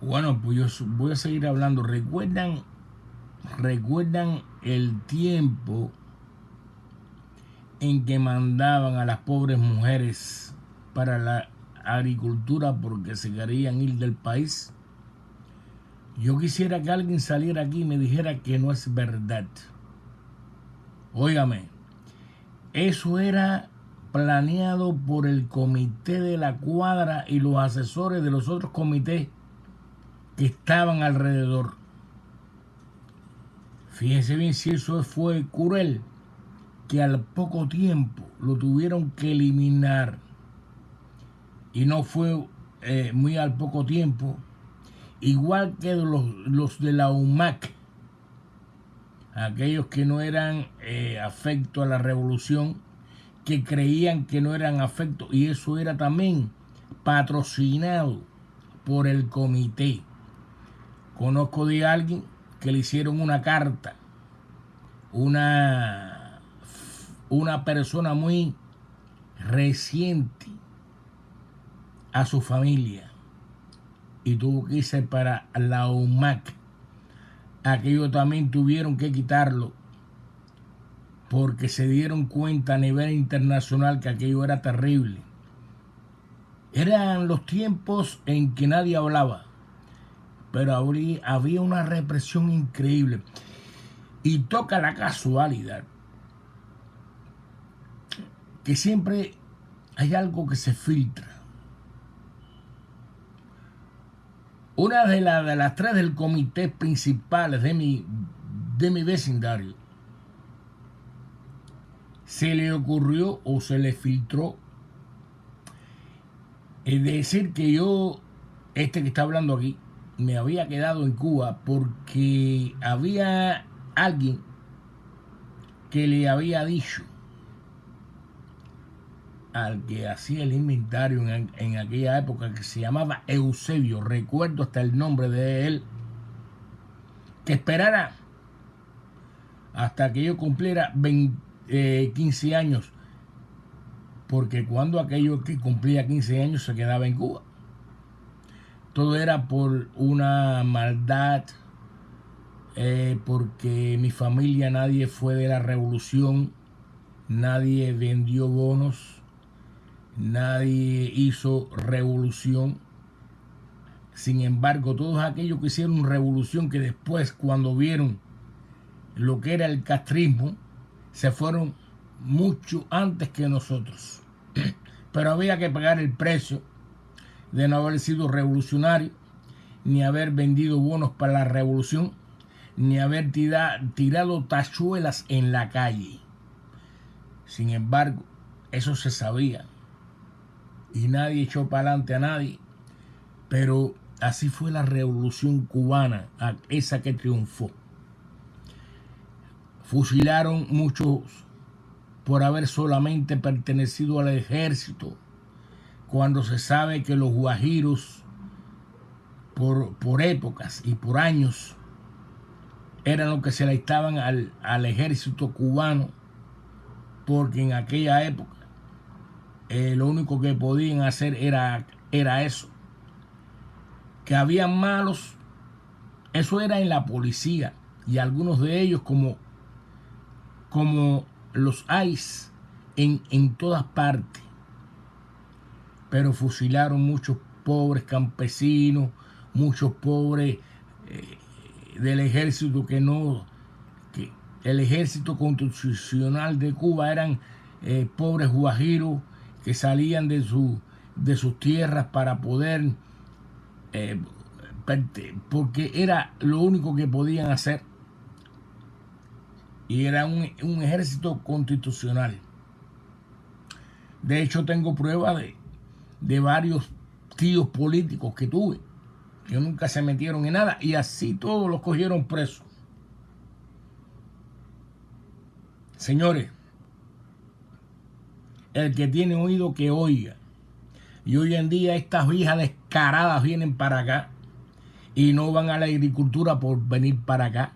Bueno, pues voy a seguir hablando. ¿Recuerdan el tiempo en que mandaban a las pobres mujeres para la agricultura porque se querían ir del país? Yo quisiera que alguien saliera aquí y me dijera que no es verdad. Óigame, eso era planeado por el comité de la cuadra y los asesores de los otros comités que estaban alrededor. Fíjense bien si eso fue cruel, que al poco tiempo lo tuvieron que eliminar. Y no fue muy al poco tiempo. Igual que los de la UMAC, aquellos que no eran afecto a la revolución, que creían que no eran afecto, y eso era también patrocinado por el comité. Conozco de alguien que le hicieron una carta, una persona muy reciente a su familia, y tuvo que irse para la UMAC. Aquellos también tuvieron que quitarlo porque se dieron cuenta a nivel internacional que aquello era terrible. Eran los tiempos en que nadie hablaba, pero había una represión increíble. Y toca la casualidad que siempre hay algo que se filtra. Una de las tres del comité principales de mi vecindario se le ocurrió o se le filtró decir que yo, que está hablando aquí, me había quedado en Cuba porque había alguien que le había dicho al que hacía el inventario en aquella época, que se llamaba Eusebio, recuerdo hasta el nombre de él, que esperara hasta que yo cumpliera 15 años, porque cuando aquello que cumplía 15 años se quedaba en Cuba. Todo era por una maldad, porque mi familia nadie fue de la revolución, nadie vendió bonos, nadie hizo revolución. Sin embargo, todos aquellos que hicieron revolución, que después, cuando vieron lo que era el castrismo, se fueron mucho antes que nosotros. Pero había que pagar el precio de no haber sido revolucionario, ni haber vendido bonos para la revolución, ni haber tirado tachuelas en la calle. Sin embargo, eso se sabía y nadie echó para adelante a nadie. Pero así fue la revolución cubana, esa que triunfó. Fusilaron muchos por haber solamente pertenecido al ejército, cuando se sabe que los guajiros por épocas y por años eran los que se alistaban al ejército cubano, porque en aquella época lo único que podían hacer era eso. Que habían malos, eso era en la policía, y algunos de ellos como los hay en todas partes. Pero fusilaron muchos pobres campesinos, muchos pobres del ejército que el ejército constitucional de Cuba eran pobres guajiros que salían de sus tierras para poder, porque era lo único que podían hacer, y era un ejército constitucional. De hecho, tengo pruebas de varios tíos políticos que tuve, que nunca se metieron en nada, y así todos los cogieron presos. Señores, el que tiene oído que oiga. Y hoy en día estas viejas descaradas vienen para acá y no van a la agricultura por venir para acá.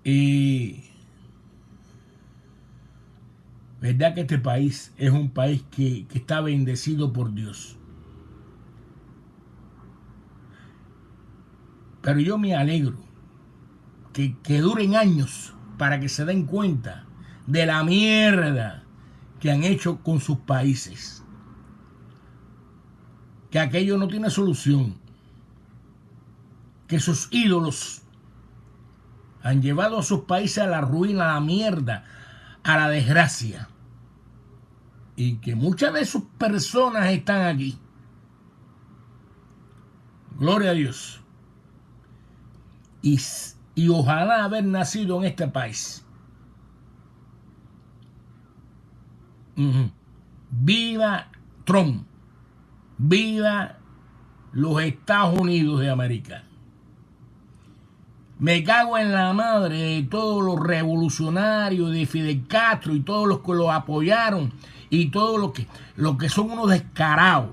Y verdad que este país es un país que está bendecido por Dios. Pero yo me alegro que duren años para que se den cuenta de la mierda que han hecho con sus países. Que aquello no tiene solución. Que sus ídolos han llevado a sus países a la ruina, a la mierda, a la desgracia. Y que muchas de sus personas están aquí. Gloria a Dios. Y ojalá haber nacido en este país. Viva Trump. Viva los Estados Unidos de América. Me cago en la madre de todos los revolucionarios de Fidel Castro y todos los que lo apoyaron y todos los que son unos descarados.